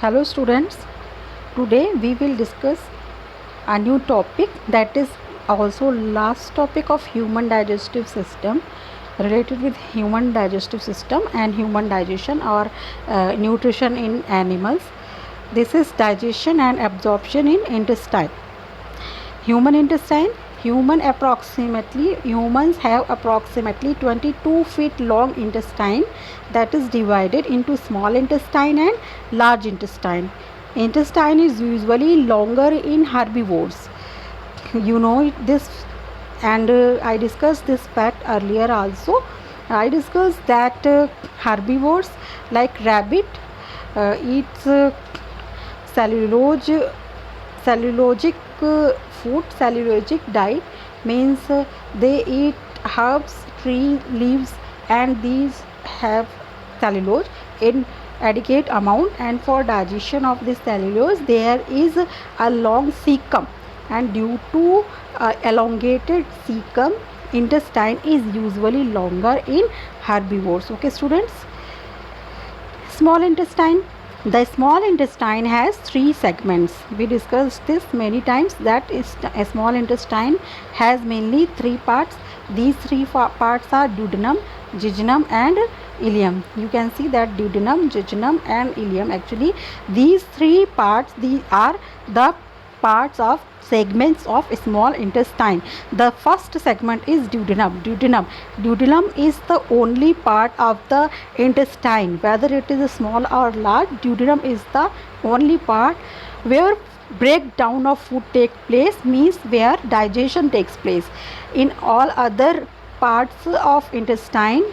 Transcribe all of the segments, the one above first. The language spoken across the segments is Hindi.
Hello students, today we will discuss a new topic that is also last topic of human digestive system, related with human digestive system and human digestion or nutrition in animals. This is digestion and absorption in intestine. Human intestine. Humans have approximately 22 feet long intestine that is divided into small intestine and large intestine. Intestine is usually longer in herbivores. You know this, and I discussed this fact earlier also. I discussed that herbivores like rabbit eats cellulosic food. Cellulosic diet means they eat herbs, tree leaves, and these have cellulose in adequate amount, and for digestion of this cellulose there is a long cecum, and due to elongated cecum, intestine is usually longer in herbivores. Okay students, small intestine. The small intestine has three segments. We discussed this many times, that is a small intestine has mainly three parts. These three parts are duodenum, jejunum and ileum. You can see that duodenum, jejunum and ileum, actually these three parts, these are the parts of segments of small intestine. The first segment is duodenum. Duodenum is the only part of the intestine, whether it is small or large. Duodenum is the only part where breakdown of food takes place, means where digestion takes place. In all other parts of intestine,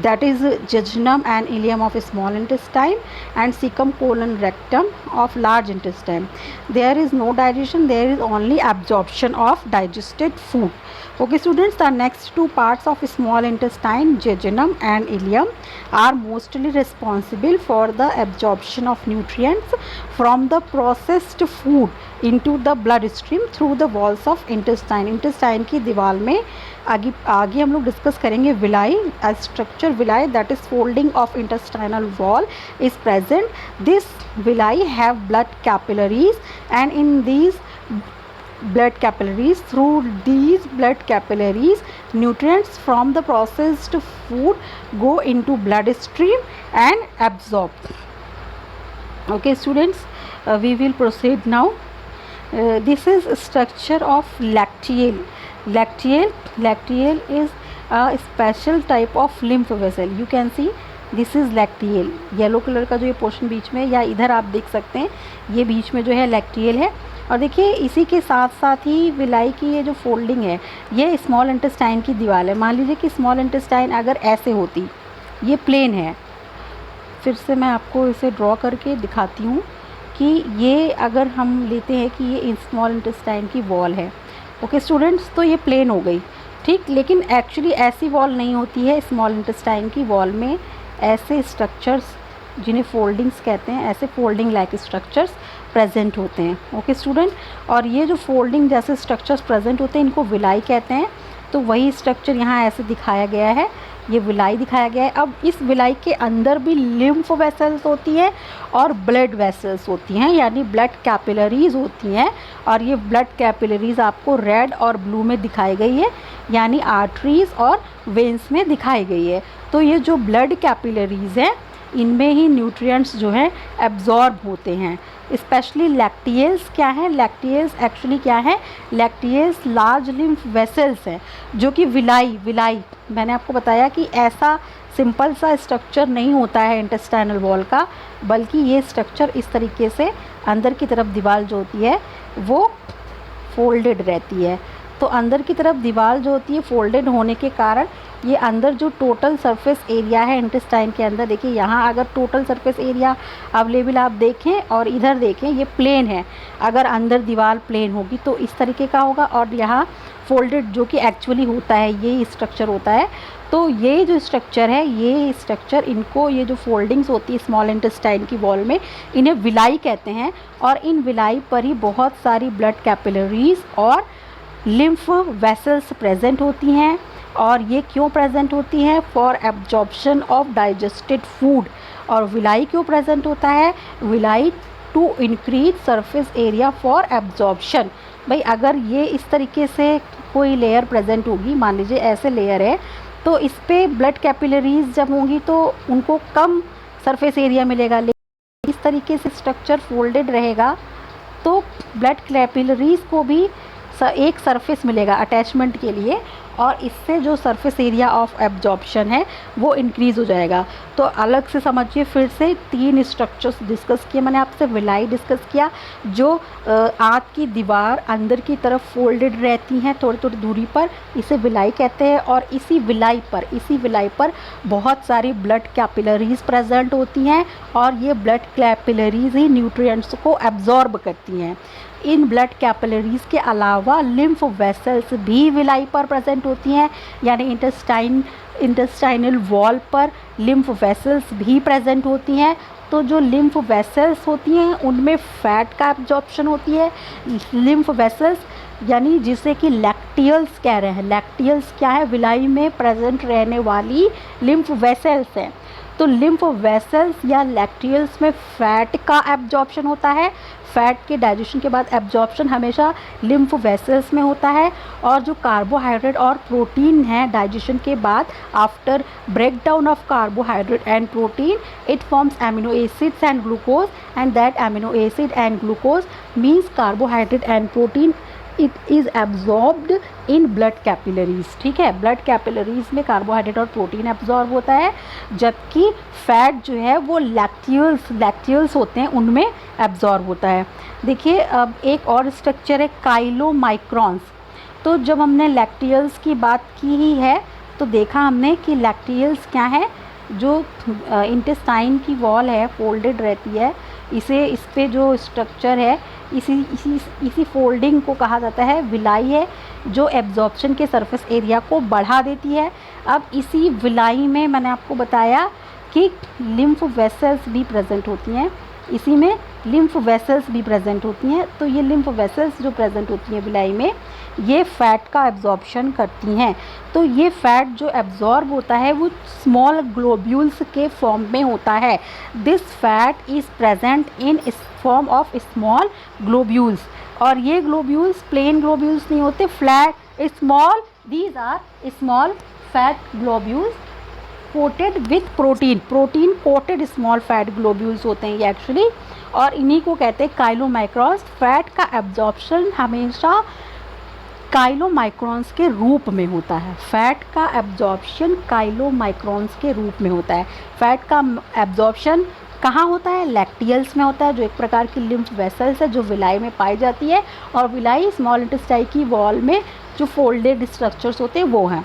that is jejunum and ileum of small intestine and cecum colon rectum of large intestine, there is no digestion, there is only absorption of digested food. Okay students, the next two parts of small intestine, jejunum and ileum, are mostly responsible for the absorption of nutrients from the processed food into the bloodstream through the walls of intestine. Intestine की दीवार में आगे हम लोग डिस्कस करेंगे villi, structure villi, that is folding of intestinal wall is present. This villi have blood capillaries, and in these blood capillaries, through these blood capillaries, nutrients from the processed food go into bloodstream and absorbed. Okay students, we will proceed now. This is structure of lacteal. Lacteal is a special type of lymph vessel. You can see this is lacteal. Yellow colour का जो ये पोर्शन बीच में, या इधर आप देख सकते हैं, ये बीच में जो है लैक्टियल है. और देखिए इसी के साथ साथ ही विलाई की ये जो फोल्डिंग है, ये स्मॉल इंटेस्टाइन की दीवार है. मान लीजिए कि स्मॉल इंटेस्टाइन अगर ऐसे होती, ये प्लेन है, फिर से मैं आपको इसे ड्रॉ करके दिखाती हूँ कि ये अगर हम लेते हैं कि ये स्मॉल इंटेस्टाइन की वॉल है. ओके स्टूडेंट्स, तो ये प्लेन हो गई, ठीक. लेकिन एक्चुअली ऐसी वॉल नहीं होती है. स्मॉल इंटेस्टाइन की वॉल में ऐसे स्ट्रक्चर्स, जिन्हें फोल्डिंग्स कहते हैं, ऐसे फोल्डिंग लाइक स्ट्रक्चर्स प्रेजेंट होते हैं. ओके स्टूडेंट, और ये जो फोल्डिंग जैसे स्ट्रक्चर्स प्रेजेंट होते हैं, इनको विलाई कहते हैं. तो वही स्ट्रक्चर यहाँ ऐसे दिखाया गया है, ये विलाई दिखाया गया है. अब इस विलाई के अंदर भी लिम्फ वेसल्स होती हैं और ब्लड वेसल्स होती हैं, यानी ब्लड कैपिलरीज होती हैं. और ये ब्लड कैपिलरीज आपको रेड और ब्लू में दिखाई गई है, यानी आर्टरीज और वेंस में दिखाई गई है. तो ये जो ब्लड कैपिलरीज हैं, इनमें ही न्यूट्रिएंट्स जो हैं एब्जॉर्ब होते हैं. स्पेशली लैक्टियल्स क्या है, लैक्टियल्स एक्चुअली क्या है, लैक्टियल्स लार्ज लिम्फ वेसल्स हैं, जो कि विलाई मैंने आपको बताया कि ऐसा सिंपल सा स्ट्रक्चर नहीं होता है इंटेस्टाइनल वॉल का, बल्कि ये स्ट्रक्चर इस तरीके से अंदर की तरफ दीवार जो होती है वो फोल्डेड रहती है. तो अंदर की तरफ दीवार जो होती है फोल्डेड होने के कारण ये अंदर जो टोटल सरफेस एरिया है इंटेस्टाइन के अंदर, देखिए यहाँ अगर टोटल सरफेस एरिया अवेलेबल आप देखें और इधर देखें, ये प्लेन है. अगर अंदर दीवार प्लेन होगी तो इस तरीके का होगा, और यहाँ फोल्डेड जो कि एक्चुअली होता है ये स्ट्रक्चर होता है. तो ये जो स्ट्रक्चर है, ये स्ट्रक्चर, इनको ये जो फोल्डिंग्स होती है स्मॉल इंटेस्टाइन की वॉल में, इन्हें विलाई कहते हैं. और इन विलाई पर ही बहुत सारी ब्लड कैपिलरीज और लिम्फ वेसल्स प्रेजेंट होती हैं. और ये क्यों प्रेजेंट होती हैं? For absorption of digested food, और विलाई क्यों प्रेजेंट होता है? Villi to increase surface area for absorption. भाई अगर ये इस तरीके से कोई लेयर प्रेजेंट होगी, मान लीजिए ऐसे लेयर है, तो इस पर ब्लड कैपिलरीज जब होंगी तो उनको कम सरफेस एरिया मिलेगा। लेकिन इस तरीके से स्ट्रक्चर फोल्डेड रहेगा तो ब्लड कैपिलरीज को भी एक सरफेस मिलेगा अटैचमेंट के लिए, और इससे जो सरफेस एरिया ऑफ एब्जॉर्प्शन है वो इंक्रीज़ हो जाएगा। तो अलग से समझिए, फिर से 3 स्ट्रक्चर्स डिस्कस किए मैंने आपसे। विलाई डिस्कस किया, जो आँत की दीवार अंदर की तरफ फोल्डेड रहती हैं थोड़ी थोड़ी दूरी पर, इसे विलाई कहते हैं। और इसी विलाई पर बहुत सारी ब्लड कैपिलरीज प्रेजेंट होती हैं, और ये ब्लड कैपिलरीज ही न्यूट्रिएंट्स को एब्जॉर्ब करती हैं। इन ब्लड कैपिलरीज के अलावा लिम्फ वेसल्स भी विलाई पर प्रेजेंट होती हैं, यानी इंटेस्टाइनल वॉल पर लिम्फ वेसल्स भी प्रेजेंट होती हैं। तो जो लिम्फ वेसल्स होती हैं उनमें फैट का एब्जॉर्प्शन होती है। लिम्फ वेसल्स यानी जिसे कि लैक्टियल्स कह रहे हैं। लैक्टियल्स क्या है? विलाई में प्रेजेंट रहने वाली लिम्फ वेसल्स हैं। तो लिम्फ वेसल्स या लैक्टियल्स में फैट का एब्जॉर्प्शन होता है। फैट के डाइजेशन के बाद एब्जॉर्प्शन हमेशा लिम्फ वेसल्स में होता है। और जो कार्बोहाइड्रेट और प्रोटीन है डाइजेशन के बाद, after breakdown of carbohydrate and protein, it forms amino acids and glucose, and that amino acid and glucose means carbohydrate and protein, it is absorbed in blood capillaries. ठीक है, ब्लड कैपिलरीज में कार्बोहाइड्रेट और प्रोटीन एब्जॉर्ब होता है, जबकि फैट जो है वो लैक्टियल्स होते हैं उनमें एब्जॉर्ब होता है। देखिए अब एक और स्ट्रक्चर है काइलोमाइक्रॉन्स। तो जब हमने लैक्टियल्स की बात की ही है तो देखा हमने कि लैक्टियल्स क्या है, जो इंटेस्टाइन की वॉल है फोल्डेड रहती है, इस पे जो स्ट्रक्चर है इसी फोल्डिंग को कहा जाता है विलाई है, जो एब्जॉर्प्शन के सरफेस एरिया को बढ़ा देती है। अब इसी विलाई में मैंने आपको बताया कि लिम्फ वेसल्स भी प्रेजेंट होती हैं, इसी में लिम्फ वेसल्स भी प्रेजेंट होती हैं। तो ये लिम्फ वेसल्स जो प्रेजेंट होती हैं विलाई में, ये फैट का एब्जॉर्प्शन करती हैं। तो ये फैट जो एब्जॉर्ब होता है वो स्मॉल ग्लोब्यूल्स के फॉर्म में होता है। This fat is present in form of small globules, और ये ग्लोब्यूल्स प्लेन ग्लोब्यूल्स नहीं होते, flat small, these are small fat globules coated with protein coated small fat globules होते हैं ये एक्चुअली, और इन्हीं को कहते हैं काइलोमाइक्रॉन्स। फैट का एब्जॉर्प्शन हमेशा काइलोमाइक्रॉन्स के रूप में होता है। फैट का एब्जॉर्प्शन काइलोमाइक्रॉन्स के रूप में होता है। फैट का एब्जॉर्प्शन कहाँ होता है? लैक्टियल्स में होता है, जो एक प्रकार की लिम्फ वेसल्स है जो विलाई में पाई जाती है, और विलाई स्मॉल इंटेस्टाइन की वॉल में जो फोल्डेड स्ट्रक्चर्स होते हैं वो हैं।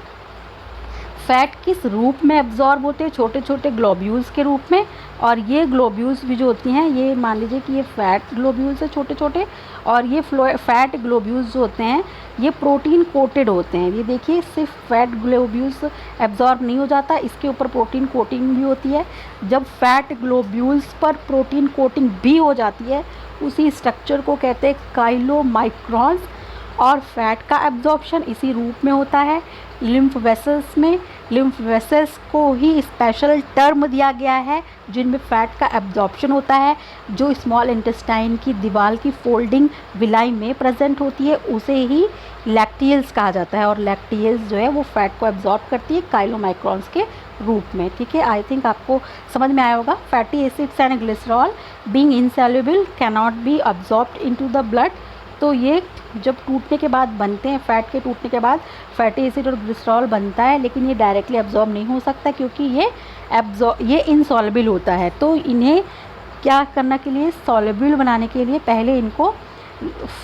फैट किस रूप में एब्जॉर्ब होते हैं? छोटे छोटे ग्लोब्यूल्स के रूप में। और ये ग्लोब्यूल्स भी जो होती हैं, ये मान लीजिए कि ये फैट ग्लोब्यूल्स है छोटे छोटे, और ये फैट ग्लोब्यूल्स जो होते हैं ये प्रोटीन कोटेड होते हैं। ये देखिए सिर्फ फैट ग्लोब्यूल्स एब्जॉर्ब नहीं हो जाता, इसके ऊपर प्रोटीन कोटिंग भी होती है। जब फैट ग्लोब्यूल्स पर प्रोटीन कोटिंग भी हो जाती है, उसी स्ट्रक्चर को कहते हैं काइलोमाइक्रॉन्स। और फैट का एब्जॉर्प्शन इसी रूप में होता है लिम्फ वेसल्स में। लिम्फ वेसल्स को ही स्पेशल टर्म दिया गया है जिनमें फ़ैट का एब्जॉर्प्शन होता है। जो स्मॉल इंटेस्टाइन की दीवार की फोल्डिंग विलाई में प्रेजेंट होती है उसे ही लैक्टियल्स कहा जाता है, और लैक्टियल्स जो है वो फैट को एब्जॉर्ब करती है काइलोमाइक्रॉन्स के रूप में। ठीक है, आई थिंक आपको समझ में आया होगा। Fatty acids and glycerol being insoluble can not be absorbed into the blood. तो ये जब टूटने के बाद बनते हैं, फैट के टूटने के बाद फैटी एसिड और ग्लिसरॉल बनता है, लेकिन ये डायरेक्टली एब्जॉर्ब नहीं हो सकता क्योंकि ये इनसॉल्युबल होता है। तो इन्हें क्या करने के लिए, सॉल्युबल बनाने के लिए पहले इनको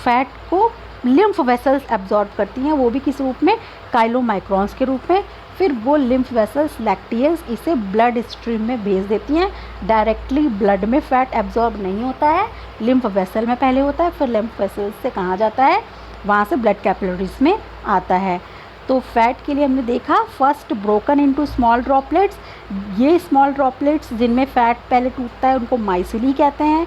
फैट को लिम्फ वेसल्स एब्जॉर्ब करती हैं, वो भी किस रूप में? काइलोमाइक्रॉन्स के रूप में। फिर वो लिम्फ वेसल्स लैक्टियल्स इसे ब्लड स्ट्रीम में भेज देती हैं। डायरेक्टली ब्लड में फ़ैट एब्जॉर्ब नहीं होता है, लिम्फ वेसल में पहले होता है, फिर लिम्फ वेसल्स से कहाँ जाता है, वहाँ से ब्लड कैपिलरीज में आता है। तो फैट के लिए हमने देखा first broken into small droplets. ये स्मॉल ड्रॉपलेट्स जिनमें फ़ैट पहले टूटता है उनको माइसिली कहते हैं।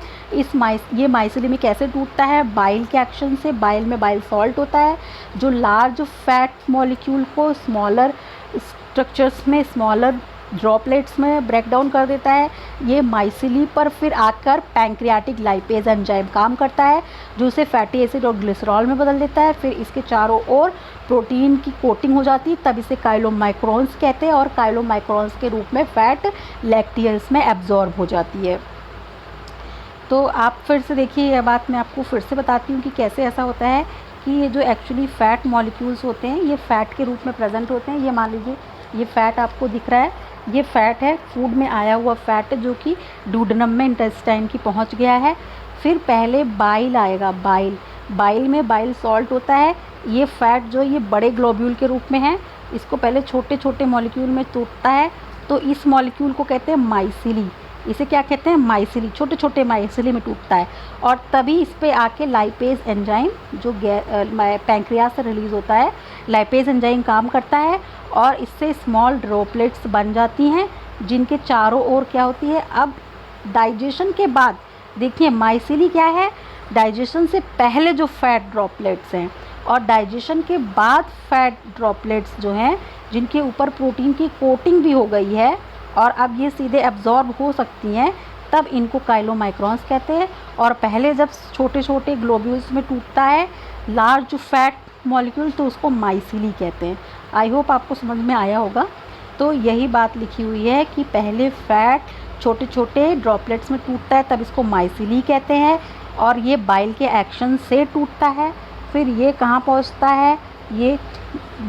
ये माइसिली में कैसे टूटता है? बाइल के एक्शन से। बाइल में बाइल सॉल्ट होता है जो लार्ज फैट मॉलिक्यूल को स्मॉलर स्ट्रक्चर्स में, स्मॉलर ड्रॉपलेट्स में ब्रेक डाउन कर देता है ये माइसिली पर, फिर आकर पैंक्रियाटिक लाइपेज एंजाइम काम करता है जो उसे फैटी एसिड और ग्लिसरॉल में बदल देता है। फिर इसके चारों ओर प्रोटीन की कोटिंग हो जाती है, तब इसे काइलोमाइक्रोन्स कहते हैं और काइलोमाइक्रोन्स के रूप में फैट लैक्टियल्स में एब्जॉर्ब हो जाती है। तो आप फिर से देखिए, यह बात मैं आपको फिर से बताती हूँ कि कैसे ऐसा होता है कि ये जो एक्चुअली फ़ैट मॉलिक्यूल्स होते हैं ये फ़ैट के रूप में प्रेजेंट होते हैं। ये मान लीजिए ये फ़ैट आपको दिख रहा है, ये फ़ैट है, फूड में आया हुआ फ़ैट है जो कि डूडेनम में इंटेस्टाइन की पहुंच गया है। फिर पहले बाइल आएगा, बाइल में बाइल सॉल्ट होता है। ये फ़ैट जो ये बड़े ग्लोब्यूल के रूप में है, इसको पहले छोटे छोटे मॉलिक्यूल में टूटता है, तो इस मॉलिक्यूल को कहते हैं माइसिली। इसे क्या कहते हैं? माइसिली, छोटे छोटे माइसिली में टूटता है और तभी इस पे आके लाइपेज एंजाइम जो पैंक्रियास से रिलीज़ होता है, लाइपेज एंजाइम काम करता है और इससे स्मॉल ड्रॉपलेट्स बन जाती हैं जिनके चारों ओर क्या होती है। अब डाइजेशन के बाद देखिए माइसिली क्या है, डाइजेशन से पहले जो फैट ड्रॉपलेट्स हैं और डाइजेशन के बाद फैट ड्रॉपलेट्स जो हैं जिनके ऊपर प्रोटीन की कोटिंग भी हो गई है और अब ये सीधे एब्जॉर्ब हो सकती हैं, तब इनको काइलोमाइक्रोन्स कहते हैं। और पहले जब छोटे छोटे ग्लोब्यूल्स में टूटता है लार्ज फैट मॉलिक्यूल तो उसको माइसिली कहते हैं। आई होप आपको समझ में आया होगा। तो यही बात लिखी हुई है कि पहले फैट छोटे छोटे ड्रॉपलेट्स में टूटता है तब इसको माइसिली कहते हैं और ये बाइल के एक्शन से टूटता है। फिर ये कहाँ पहुँचता है, ये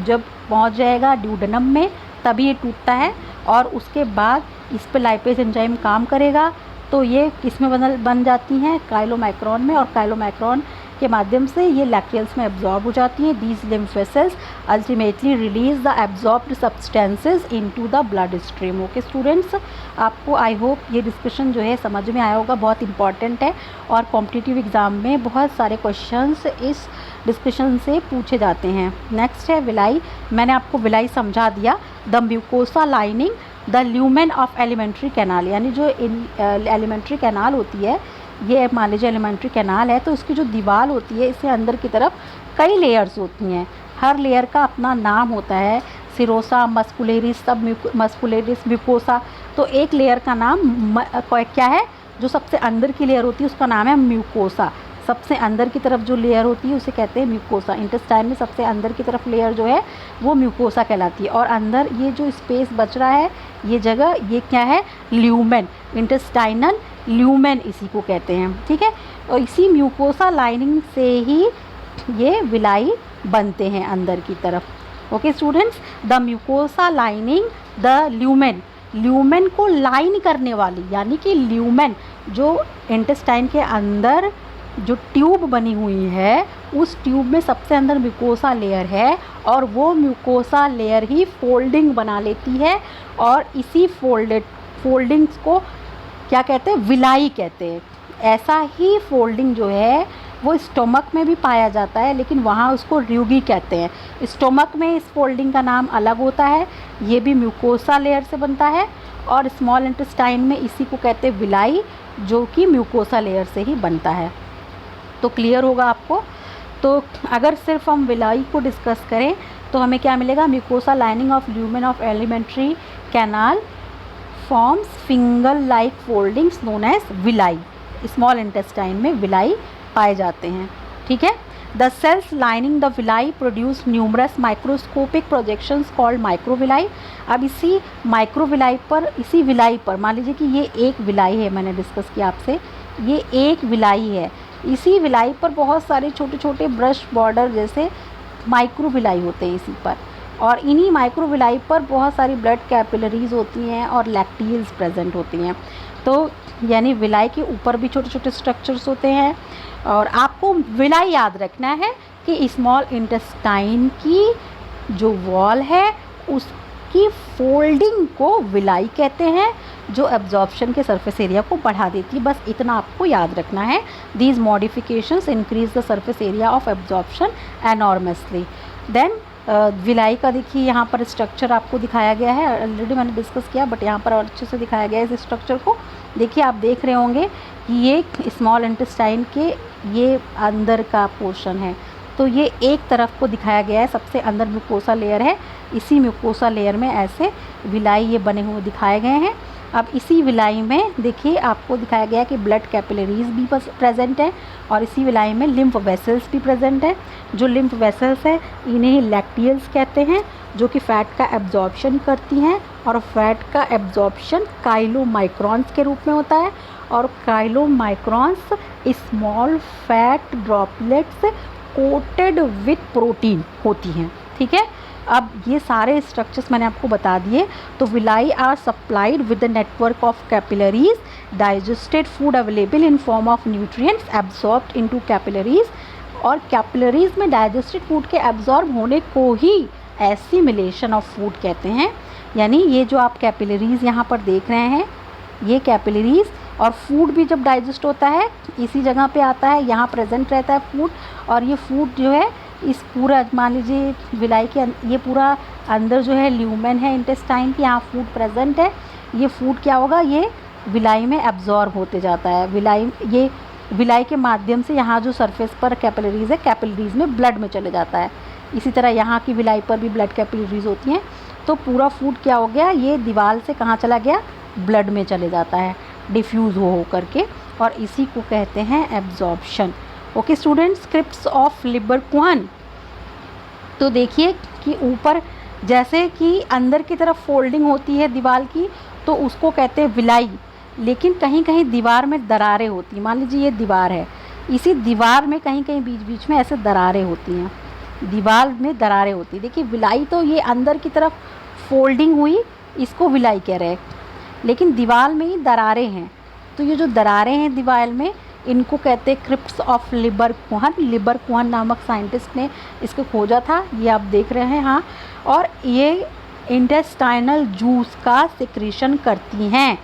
जब पहुँच जाएगा ड्यूडेनम में तभी ये टूटता है और उसके बाद इस पे लाइपेज एंजाइम काम करेगा तो ये किस में बन जाती हैं, काइलोमाइक्रोन में, और काइलोमाइक्रोन के माध्यम से ये लैक्टियल्स में एब्जॉर्ब हो जाती हैं। These lymph vessels ultimately release the absorbed substances into the blood stream. Okay students, आपको आई होप ये डिस्कशन जो है समझ में आया होगा, बहुत इंपॉर्टेंट है और कॉम्पिटिटिव एग्ज़ाम में बहुत सारे क्वेश्चंस इस डिस्कशन से पूछे जाते हैं। नेक्स्ट है विलाई। मैंने आपको विलाई समझा दिया। The mucosa lining the lumen of alimentary canal, यानी जो एलिमेंट्री कैनाल होती है, ये मान लीजिए एलिमेंट्री कैनाल है तो इसकी जो दीवार होती है इसके अंदर की तरफ कई लेयर्स होती हैं, हर लेयर का अपना नाम होता है, सिरोसा, मस्कुलेरिस, सब मस्कुलेरिस, म्यूकोसा। तो एक लेयर का नाम क्या है, जो सबसे अंदर की लेयर होती है उसका नाम है म्यूकोसा। सबसे अंदर की तरफ जो लेयर होती है उसे कहते हैं म्यूकोसा। इंटेस्टाइन में सबसे अंदर की तरफ लेयर जो है वो म्यूकोसा कहलाती है और अंदर ये जो स्पेस बच रहा है ये जगह, ये क्या है, ल्यूमेन, इंटेस्टाइनल ल्यूमेन इसी को कहते हैं। ठीक है, और इसी म्यूकोसा लाइनिंग से ही ये विलाई बनते हैं अंदर की तरफ। Okay students, the mucosa lining the lumen, lumen को लाइन करने वाली, यानी कि ल्यूमेन जो इंटेस्टाइन के अंदर जो ट्यूब बनी हुई है उस ट्यूब में सबसे अंदर म्यूकोसा लेयर है और वो म्यूकोसा लेयर ही फोल्डिंग बना लेती है और इसी फोल्डिंग्स को क्या कहते हैं, विलाई कहते हैं। ऐसा ही फोल्डिंग जो है वो स्टोमक में भी पाया जाता है लेकिन वहाँ उसको र्यूगी कहते हैं। स्टोमक में इस फोल्डिंग का नाम अलग होता है, ये भी म्यूकोसा लेयर से बनता है और स्मॉल इंटेस्टाइन में इसी को कहते हैं विलाई, जो कि म्यूकोसा लेयर से ही बनता है। तो क्लियर होगा आपको। तो अगर सिर्फ हम विलाई को डिस्कस करें तो हमें क्या मिलेगा, mucosa lining of lumen of alimentary canal forms finger like foldings known as villi. Small intestine में विलाई पाए जाते हैं। ठीक है, the cells lining the villi produce numerous microscopic projections called microvilli. अब इसी माइक्रोविलाई पर, इसी विलाई पर मान लीजिए कि ये एक विलाई है, मैंने डिस्कस किया आपसे, ये एक विलाई है, इसी विलाई पर बहुत सारे छोटे छोटे ब्रश बॉर्डर जैसे माइक्रोविलाई होते हैं इसी पर, और इन्हीं माइक्रोविलाई पर बहुत सारी ब्लड कैपिलरीज होती हैं और लैक्टियल्स प्रेजेंट होती हैं। तो यानी विलाई के ऊपर भी छोटे छोटे स्ट्रक्चर्स होते हैं और आपको विलाई याद रखना है कि स्मॉल इंटेस्टाइन की जो वॉल है उसकी फोल्डिंग को विलाई कहते हैं, जो एब्जॉर्प्शन के सरफेस एरिया को बढ़ा देती है। बस इतना आपको याद रखना है। These modifications increase the surface area of absorption enormously. Then villi का देखिए यहाँ पर स्ट्रक्चर आपको दिखाया गया है, ऑलरेडी मैंने डिस्कस किया बट यहाँ पर और अच्छे से दिखाया गया है इस स्ट्रक्चर को। देखिए आप देख रहे होंगे कि ये स्मॉल इंटेस्टाइन के ये अंदर का पोर्शन है, तो ये एक तरफ को दिखाया गया है, सबसे अंदर म्यूकोसा लेयर है, इसी म्यूकोसा लेयर में ऐसे विलाई ये बने हुए दिखाए गए हैं। अब इसी विलाई में देखिए आपको दिखाया गया है कि ब्लड कैपिलरीज भी प्रेजेंट है और इसी विलाई में लिम्फ वेसल्स भी प्रेजेंट है। जो लिम्फ वेसल्स है इन्हें लैक्टियल्स कहते हैं, जो कि फ़ैट का एब्जॉर्प्शन करती हैं, और फैट का एब्जॉर्प्शन काइलोमाइक्रॉन्स के रूप में होता है, और chylomicrons small fat droplets coated with protein होती हैं। ठीक है, अब ये सारे स्ट्रक्चर्स मैंने आपको बता दिए। तो villi are supplied with the network of capillaries, digested food available in form of nutrients absorbed into capillaries, और कैपिलरीज में डाइजेस्टेड फूड के एब्जॉर्ब होने को ही एसिमिलेशन ऑफ फूड कहते हैं। यानी ये जो आप कैपिलरीज यहाँ पर देख रहे हैं, ये कैपिलरीज, और फूड भी जब डाइजेस्ट होता है इसी जगह पे आता है, यहाँ प्रेजेंट रहता है फूड, और ये फूड जो है इस पूरा मान लीजिए विलाई के ये पूरा अंदर जो है ल्यूमेन है इंटेस्टाइन की, यहाँ फूड प्रेजेंट है। ये फूड क्या होगा, ये विलाई में एब्जॉर्ब होते जाता है। ये विलाई के माध्यम से यहाँ जो सरफेस पर कैपिलरीज है, कैपिलरीज में ब्लड में चले जाता है। इसी तरह यहाँ की विलाई पर भी ब्लड कैपिलरीज होती हैं। तो पूरा फूड क्या हो गया, ये दीवार से कहाँ चला गया, ब्लड में चले जाता है डिफ्यूज़ हो करके, और इसी को कहते हैं absorption. Okay students, crypts of Lieberkuhn. तो देखिए कि ऊपर जैसे कि अंदर की तरफ फोल्डिंग होती है दीवार की, तो उसको कहते हैं विलाई, लेकिन कहीं कहीं दीवार में दरारें होती हैं। मान लीजिए ये दीवार है, इसी दीवार में कहीं कहीं बीच बीच में ऐसे दरारें होती हैं, दीवार में दरारें होती हैं। देखिए विलाई तो ये अंदर की तरफ फोल्डिंग हुई, इसको विलाई कह रहे हैं, लेकिन दीवार में ही दरारें हैं। तो ये जो दरारें हैं दीवार में, इनको कहते हैं क्रिप्स ऑफ लिबरकुहन। लिबरकुहन नामक साइंटिस्ट ने इसको खोजा था, ये आप देख रहे हैं। हाँ, और ये इंटेस्टाइनल जूस का सिक्रीशन करती हैं,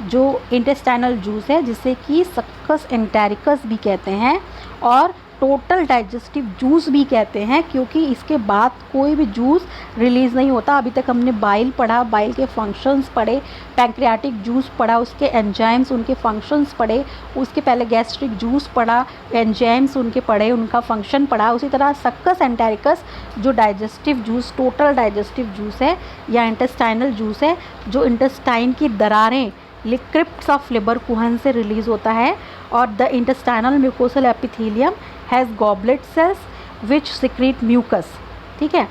जो इंटेस्टाइनल जूस है जिसे कि सक्कस एंटेरिकस भी कहते हैं और टोटल डाइजेस्टिव जूस भी कहते हैं, क्योंकि इसके बाद कोई भी जूस रिलीज़ नहीं होता। अभी तक हमने बाइल पढ़ा, बाइल के फंक्शंस पढ़े, पैंक्रियाटिक जूस पढ़ा, उसके एंजाइम्स उनके फंक्शंस पढ़े, उसके पहले गैस्ट्रिक जूस पढ़ा, एंजाइम्स उनके पढ़े, उनका फंक्शन पढ़ा। उसी तरह सक्कस एंटेरिकस जो digestive juice, total digestive juice है या इंटेस्टाइनल जूस है, जो इंटेस्टाइन की दरारें क्रिप्ट्स ऑफ लिबरकुहन से रिलीज़ होता है। और the intestinal mucosal epithelium has goblet cells which secrete mucus. ठीक है,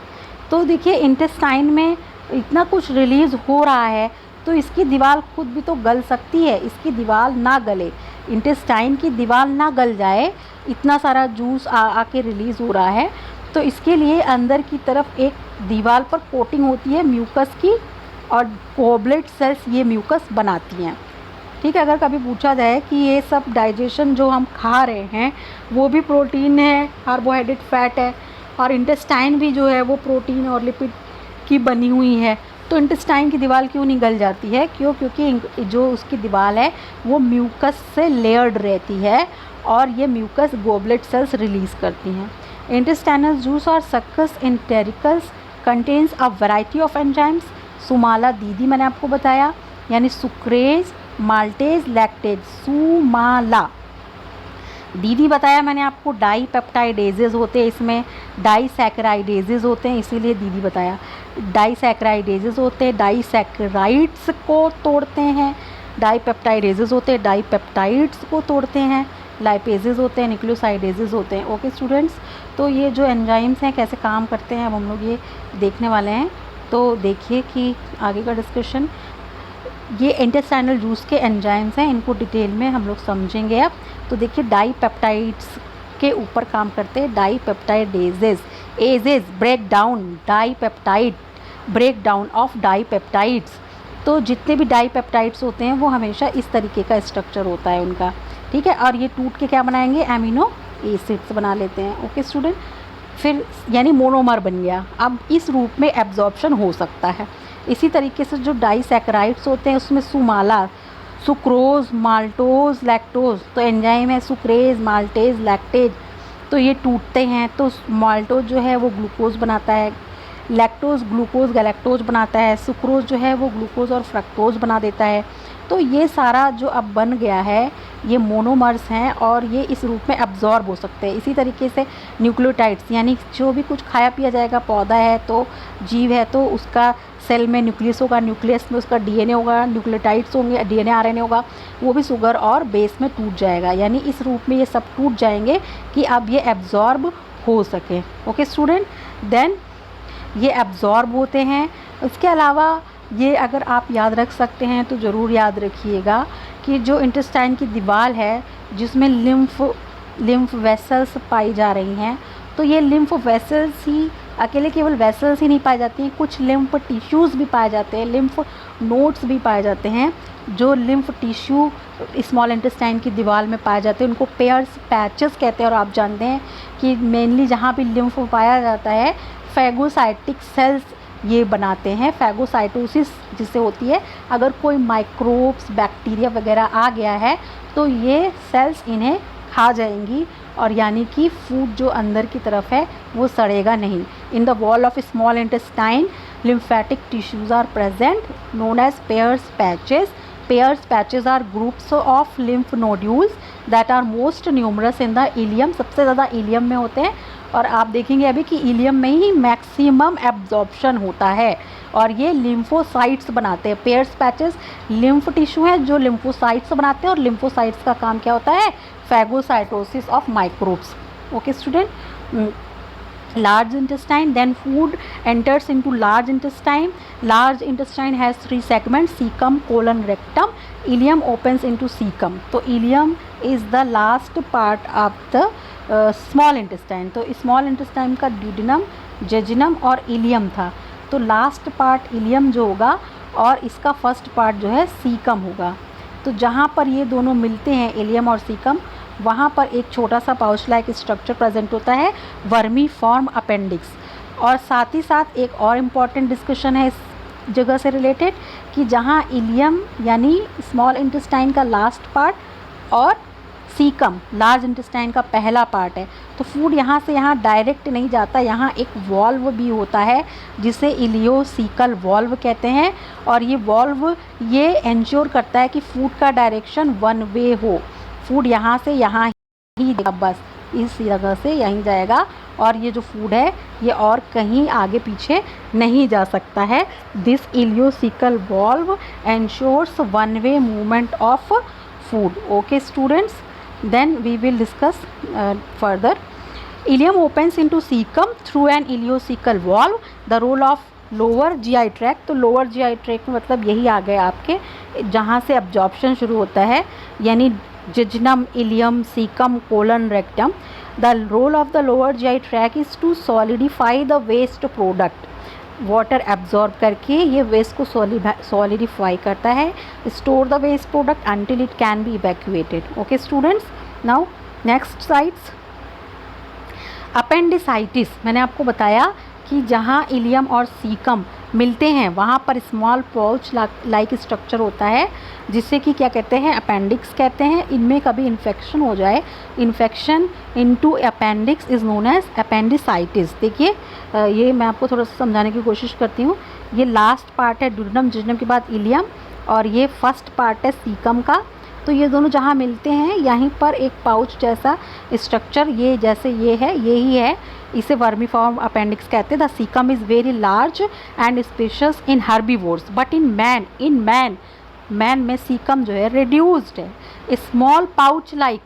तो देखिए इंटेस्टाइन में इतना कुछ रिलीज़ हो रहा है, तो इसकी दीवार खुद भी तो गल सकती है, इसकी दीवार ना गले, इंटेस्टाइन की दीवार ना गल जाए, इतना सारा जूस आके रिलीज़ हो रहा है, तो इसके लिए अंदर की तरफ एक दीवार पर कोटिंग होती है म्यूकस की, और गॉबलेट सेल्स ये म्यूकस बनाती हैं। ठीक है, अगर कभी पूछा जाए कि ये सब डाइजेशन जो हम खा रहे हैं वो भी प्रोटीन है, कार्बोहाइड्रेट, फैट है, और इंटेस्टाइन भी जो है वो प्रोटीन और लिपिड की बनी हुई है, तो इंटेस्टाइन की दीवार क्यों नहीं गल जाती है? क्योंकि जो उसकी दीवार है वो म्यूकस से लेयर्ड रहती है, और ये म्यूकस गॉबलेट सेल्स रिलीज़ करती हैं। इंटेस्टाइनल जूस और succus entericus contains a variety of enzymes. Sumala दीदी मैंने आपको बताया, यानी सुक्रेज, माल्टेज, लैक्टेज। सुमाला दीदी बताया मैंने आपको, डाई पेप्टाइडेजेज होते हैं, इसमें डाईसैकेराइडेजेज होते हैं, इसीलिए दीदी बताया। डाईसैकेराइडेजेज होते हैं, डाईसैकेराइड्स को तोड़ते हैं, डाईपेप्टाइडेजेज होते हैं, डाईपेप्टाइड्स को तोड़ते हैं, लाइपेजेज होते हैं, न्यूक्लियोसाइडेजेज होते हैं। ओके स्टूडेंट्स, तो ये जो एंजाइम्स हैं कैसे काम करते हैं अब हम लोग ये देखने वाले हैं। तो देखिए कि आगे का डिस्कशन, ये इंटेस्टाइनल जूस के एंजाइम्स हैं, इनको डिटेल में हम लोग समझेंगे अब। तो देखिए डाईपेप्टाइड्स के ऊपर काम करते हैं dipeptidases. Ages break down dipeptide, break down of dipeptides. तो जितने भी डाईपेप्टाइड्स होते हैं वो हमेशा इस तरीके का स्ट्रक्चर होता है उनका। ठीक है, और ये टूट के क्या बनाएंगे, एमिनो एसिड्स बना लेते हैं। ओके स्टूडेंट, फिर यानी मोनोमर बन गया। अब इस रूप में एब्जॉर्प्शन हो सकता है। इसी तरीके से जो डाईसैकेराइड्स होते हैं उसमें सुमाला, सुक्रोज, माल्टोज, लैक्टोज, तो एंजाइम है सुक्रेज, माल्टेज, लैक्टेज। तो ये टूटते हैं, तो माल्टोज जो है वो ग्लूकोज बनाता है, लैक्टोज ग्लूकोज गैलेक्टोज बनाता है, सुक्रोज जो है वो ग्लूकोज और फ्रक्टोज बना देता है, तो ये सारा जो अब बन गया है ये मोनोमर्स हैं और ये इस रूप में एब्जॉर्ब हो सकते हैं। इसी तरीके से न्यूक्लियोटाइड्स यानी जो भी कुछ खाया पिया जाएगा, पौधा है तो जीव है तो उसका सेल में न्यूक्लियस होगा, न्यूक्लियस में उसका डीएनए होगा, न्यूक्लियोटाइड्स होंगे, डीएनए आरएनए होगा, वो भी शुगर और बेस में टूट जाएगा। यानी इस रूप में ये सब टूट जाएंगे कि अब ये एब्जॉर्ब हो सके। ओके स्टूडेंट, देन ये एब्जॉर्ब होते हैं। इसके अलावा ये अगर आप याद रख सकते हैं तो ज़रूर याद रखिएगा कि जो इंटेस्टाइन की दीवार है जिसमें लिम्फ वेसल्स पाई जा रही हैं, तो ये लिम्फ वेसल्स ही अकेले केवल वेसल्स ही नहीं पाए जाती हैं, कुछ लिम्फ टिश्यूज़ भी पाए जाते हैं, लिम्फ नोड्स भी पाए जाते हैं। जो लिम्फ टिश्यू स्मॉल इंटेस्टाइन की दीवार में पाए जाते हैं उनको पेयर्स पैचेस कहते हैं। और आप जानते हैं कि मेनली जहाँ भी लिम्फ पाया जाता है फैगोसाइटिक सेल्स ये बनाते हैं। फैगोसाइटोसिस जिससे होती है, अगर कोई माइक्रोब्स बैक्टीरिया वगैरह आ गया है तो ये सेल्स इन्हें खा जाएंगी और यानी कि फूड जो अंदर की तरफ है वो सड़ेगा नहीं। इन the wall of small intestine lymphatic tissues are present known as Peyer's patches. Peyer's patches are groups of lymph nodules that are most numerous in the ileum. सबसे ज़्यादा इलियम में होते हैं और आप देखेंगे अभी कि इलियम में ही मैक्सिमम एब्जॉर्प्शन होता है और ये लिम्फोसाइट्स बनाते हैं। पेयर्स पैचेस लिम्फ टिश्यू हैं जो लिम्फोसाइट्स बनाते हैं और लिम्फोसाइट्स का काम क्या होता है? Phagocytosis of microbes. Okay student, large intestine, then food enters into large intestine. Large intestine has 3 segments: cecum, colon, rectum. Ileum opens into cecum. तो ileum is the last part of the small intestine. तो small intestine का duodenum, jejunum और ileum था। तो लास्ट पार्ट इलियम जो होगा और इसका फर्स्ट पार्ट जो है सीकम होगा। तो जहाँ पर ये दोनों मिलते हैं इलियम और सीकम, वहाँ पर एक छोटा सा पाउच लाइक स्ट्रक्चर प्रेजेंट होता है, वर्मी फॉर्म अपेंडिक्स। और साथ ही साथ एक और इम्पॉर्टेंट डिस्कशन है इस जगह से रिलेटेड कि जहाँ इलियम यानी स्मॉल इंटेस्टाइन का लास्ट पार्ट और सीकम लार्ज इंटेस्टाइन का पहला पार्ट है, तो फूड यहाँ से यहाँ डायरेक्ट नहीं जाता, यहाँ एक वॉल्व भी होता है जिसे इलियोसीकल वॉल्व कहते हैं। और ये वॉल्व ये इंश्योर करता है कि फूड का डायरेक्शन वन वे हो, फूड यहाँ से यहाँ ही जाएगा, बस इस जगह से यहीं जाएगा और ये जो फूड है ये और कहीं आगे पीछे नहीं जा सकता है। This ileocaecal valve ensures one way movement of food. Okay students, then we will discuss further. Ileum opens into caecum through an ileocaecal valve. The role of lower GI tract, तो लोअर जीआई ट्रैक्ट में मतलब यही आ गए आपके जहाँ से एब्जॉर्प्शन शुरू होता है, यानी jejunum, ileum, cecum, colon, rectum. The role of the lower GI tract is to solidify the waste product. Water absorb करके ये वेस्ट को सॉलिडिफाई करता है, store the waste product until it can be evacuated. Okay students, now next sites. Appendicitis, मैंने आपको बताया कि जहाँ इलियम और सीकम मिलते हैं वहाँ पर स्मॉल पाउच लाइक स्ट्रक्चर होता है जिसे कि क्या कहते हैं? अपेंडिक्स कहते हैं। इनमें कभी इन्फेक्शन हो जाए, infection into appendix is known as appendicitis. देखिए ये मैं आपको थोड़ा सा समझाने की कोशिश करती हूँ। ये लास्ट पार्ट है डुodenum, जेजुनम के बाद इलियम और ये फर्स्ट पार्ट है सीकम का। तो ये दोनों जहाँ मिलते हैं यहीं पर एक पाउच जैसा स्ट्रक्चर, ये जैसे ये है, यही है, इसे वर्मीफॉर्म अपेंडिक्स कहते हैं। The caecum is very large and spacious in herbivores but in man में सीकम जो है रिड्यूस्ड है। Small pouch like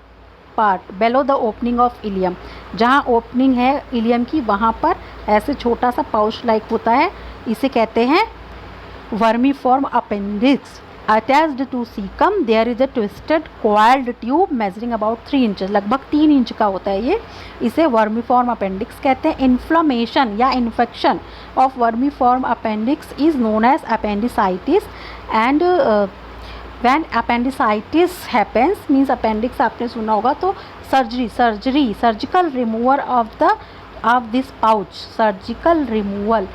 part below the opening of ileum, जहाँ ओपनिंग है इलियम की वहाँ पर ऐसे छोटा सा पाउच लाइक होता है, इसे कहते हैं vermiform appendix. Attached to cecum there is a twisted coiled tube measuring about 3 inches, लगभग 3 इंच का होता है ये, इसे वर्मीफॉर्म अपेंडिक्स कहते हैं। इन्फ्लामेशन या infection of vermiform appendix is known as appendicitis and when appendicitis happens means appendix आपने सुना होगा तो surgical removal of this pouch, surgical removal.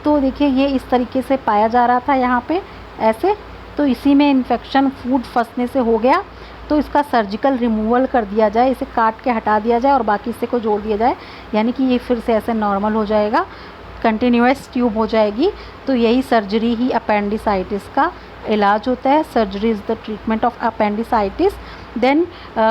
तो देखिए ये इस तरीके से पाया जा रहा था यहाँ पे ऐसे, तो इसी में इन्फेक्शन फूड फंसने से हो गया तो इसका सर्जिकल रिमूवल कर दिया जाए, इसे काट के हटा दिया जाए और बाकी हिस्से को जोड़ दिया जाए, यानी कि ये फिर से ऐसे नॉर्मल हो जाएगा। कंटिन्यूस ट्यूब हो जाएगी, तो यही सर्जरी ही अपेंडिसाइटिस का इलाज होता है। Surgery is the treatment of appendicitis. Then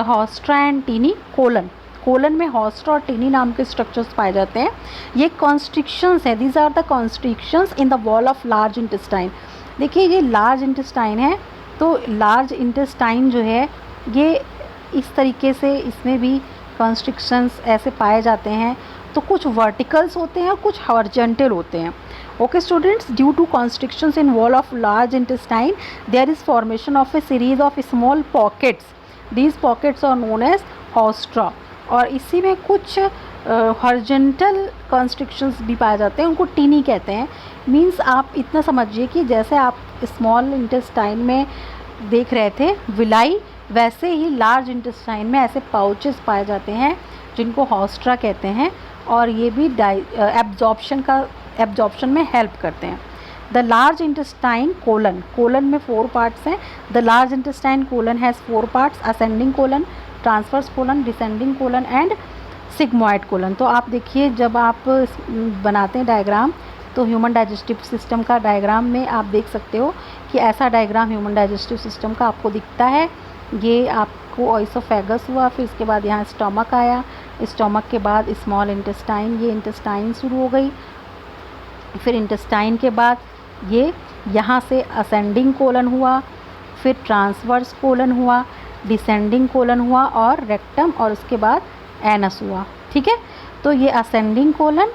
haustra and taenia colon, colon में हॉस्ट्रा और टीनी नाम के स्ट्रक्चर्स पाए जाते हैं। ये कॉन्स्ट्रिक्शंस है, these are the constrictions in the wall of large intestine. देखिए ये लार्ज इंटेस्टाइन है, तो लार्ज इंटेस्टाइन जो है ये इस तरीके से इसमें भी कॉन्स्ट्रिक्शंस ऐसे पाए जाते हैं। तो कुछ वर्टिकल्स होते हैं और कुछ हॉरिजॉन्टल होते हैं। Okay students, due to constrictions in wall of large intestine there is formation of a series of small pockets, these pockets are known as haustra. और इसी में कुछ हॉरिजॉन्टल कॉन्स्ट्रिक्शंस भी पाए जाते हैं, उनको टीनी कहते हैं। मींस आप इतना समझिए कि जैसे आप स्मॉल इंटेस्टाइन में देख रहे थे विलाई, वैसे ही लार्ज इंटेस्टाइन में ऐसे पाउचेस पाए जाते हैं जिनको हॉस्ट्रा कहते हैं, और ये भी एब्जॉर्प्शन में हेल्प करते हैं। The large intestine colon, colon में 4 पार्ट्स हैं। The large intestine colon has 4 parts, ascending colon, transverse colon, descending colon and sigmoid colon. तो आप देखिए जब आप बनाते हैं डायग्राम, तो ह्यूमन डाइजेस्टिव सिस्टम का डायग्राम में आप देख सकते हो कि ऐसा डायग्राम ह्यूमन डाइजेस्टिव सिस्टम का आपको दिखता है। ये आपको ऑइसोफेगस हुआ, फिर इसके बाद यहाँ स्टमक आया, स्टमक के बाद स्मॉल इंटेस्टाइन, ये इंटेस्टाइन शुरू हो गई, फिर इंटेस्टाइन के बाद ये यहाँ से असेंडिंग कोलन हुआ, फिर ट्रांसवर्स कोलन हुआ, डिसेंडिंग कोलन हुआ और रेक्टम, और उसके बाद एनस हुआ। ठीक है, तो ये असेंडिंग कोलन,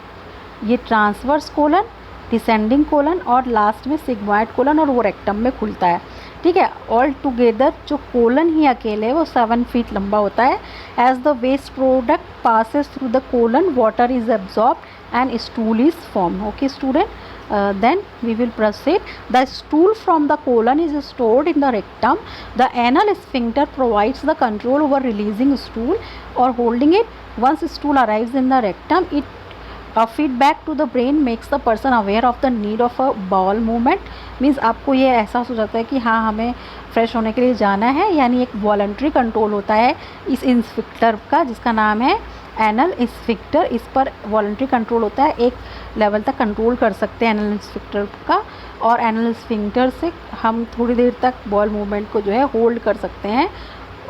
ये ट्रांसवर्स कोलन, डिसेंडिंग कोलन और लास्ट में सिग्मॉइड कोलन, और वो रेक्टम में खुलता है। ठीक है, ऑल टुगेदर जो कोलन ही अकेले वो 7 फीट लंबा होता है। As the waste product passes through the colon, water is absorbed and stool is form. Okay student, then we will proceed. The stool from the colon is stored in the rectum. The anal sphincter provides the control over releasing stool or holding it. Once stool arrives in the rectum, a feedback to the brain makes the person aware of the need of a bowel movement. Means आपको ये एहसास हो जाता है कि हाँ हमें फ्रेश होने के लिए जाना है, यानी एक वॉलंटरी कंट्रोल होता है इस इंस्फिक्टर का जिसका नाम है एनल स्फिक्टर। इस पर वॉलंटरी कंट्रोल होता है, एक लेवल तक कंट्रोल कर सकते हैं एनल स्फिक्टर का, और एनल स्फिंक्टर से हम थोड़ी देर तक बॉल मूवमेंट को जो है होल्ड कर सकते हैं,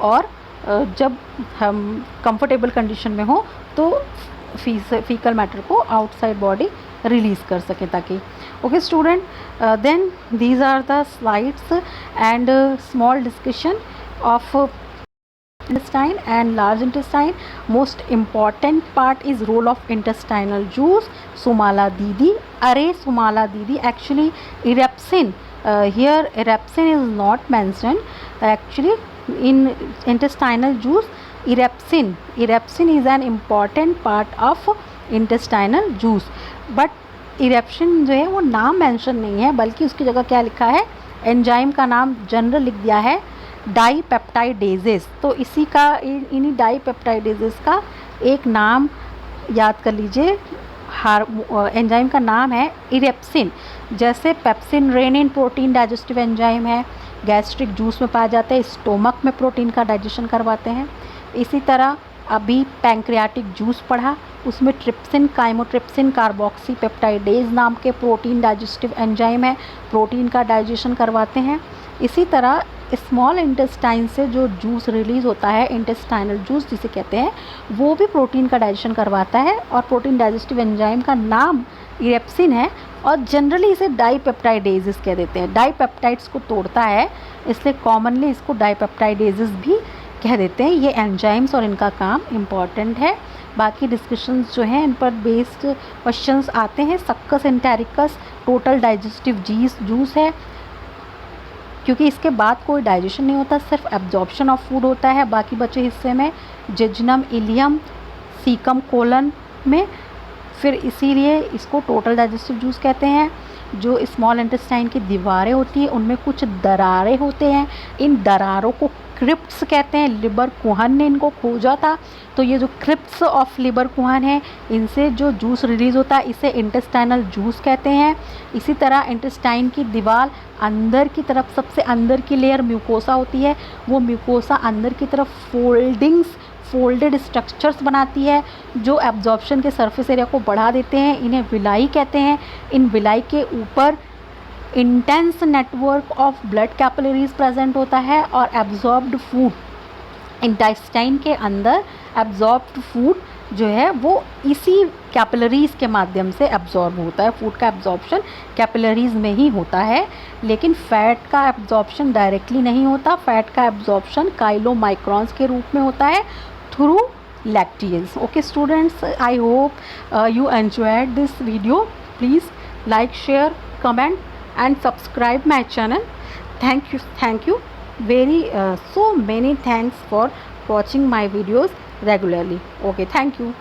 और जब हम कंफर्टेबल कंडीशन में हो तो फीकल मैटर को आउटसाइड बॉडी रिलीज़ कर सकें ताकि। Okay student, then these are the slides and small discussion of intestine and large intestine. Most important part is role of intestinal juice. Sumala Didi, Are Sumala Didi, actually erepsin, here erepsin is not mentioned. Actually in intestinal juice, erepsin is an important part of intestinal juice, but erepsin जो है वो नाम मेंशन नहीं है, बल्कि उसकी जगह क्या लिखा है, एंजाइम का नाम जनरल लिख दिया है, डाईपेप्टाइडेजेस। तो इसी का इन्हीं डाईपेप्टाइडेजेस का एक नाम याद कर लीजिए, एंजाइम का नाम है इरेप्सिन। जैसे pepsin rennin protein digestive enzyme है, गैस्ट्रिक जूस में पाया जाता है, स्टोमक में प्रोटीन का डाइजेशन करवाते हैं। इसी तरह अभी पैंक्रियाटिक जूस पढ़ा, उसमें ट्रिप्सिन, काइमोट्रिप्सिन कार्बोक्सी पेप्टाइडेज नाम के प्रोटीन डाइजेस्टिव एंजाइम है, प्रोटीन का डाइजेशन करवाते हैं। इसी तरह स्मॉल इंटेस्टाइन से जो जूस रिलीज़ होता है, इंटेस्टाइनल जूस जिसे कहते हैं, वो भी प्रोटीन का डाइजेशन करवाता है, और प्रोटीन डाइजेस्टिव एंजाइम का नाम इरेप्सिन है, और जनरली इसे डाईपेप्टाइडेजेस कह देते हैं। डाईपेप्टाइड्स को तोड़ता है, इसलिए कॉमनली इसको डाईपेप्टाइडेजेस भी कह देते हैं। ये एंजाइम्स और इनका काम इम्पॉर्टेंट है। बाकी डिस्कशंस जो हैं इन पर बेस्ड क्वेश्चंस आते हैं। Succus entericus total digestive juice है, क्योंकि इसके बाद कोई डाइजेशन नहीं होता, सिर्फ एब्जॉर्प्शन ऑफ फूड होता है बाकी बचे हिस्से में, जेजनम, इलियम, सीकम कोलन में। फिर इसीलिए इसको टोटल डाइजेस्टिव जूस कहते हैं। जो स्मॉल इंटेस्टाइन की दीवारें होती हैं उनमें कुछ दरारें होते हैं, इन दरारों को क्रिप्ट्स कहते हैं। लिबर कुहन ने इनको खोजा था। तो ये जो क्रिप्ट्स ऑफ लिबर कुहन है, इनसे जो जूस रिलीज़ होता है इसे इंटेस्टाइनल जूस कहते हैं। इसी तरह इंटेस्टाइन की दीवार अंदर की तरफ, सबसे अंदर की लेयर म्यूकोसा होती है, वो म्यूकोसा अंदर की तरफ फोल्डेड स्ट्रक्चर्स बनाती है जो एब्जॉर्प्शन के सरफेस एरिया को बढ़ा देते हैं। इन्हें विलाई कहते हैं। इन विलाई के ऊपर intense network of blood capillaries present होता है और एब्जॉर्ब्ड फूड, इंटेस्टाइन के अंदर एब्जॉर्ब्ड फूड जो है वो इसी कैपिलरीज के माध्यम से एब्जॉर्ब होता है। फूड का एब्जॉर्प्शन कैपिलरीज में ही होता है, लेकिन फ़ैट का एब्जॉर्प्शन डायरेक्टली नहीं होता। फ़ैट का एब्जॉर्प्शन काइलोमाइक्रॉन्स के रूप में होता है through lactase. Okay students, I hope you enjoyed this video. Please like, share, comment and subscribe my channel. Thank you very so many thanks for watching my videos regularly. Okay, thank you.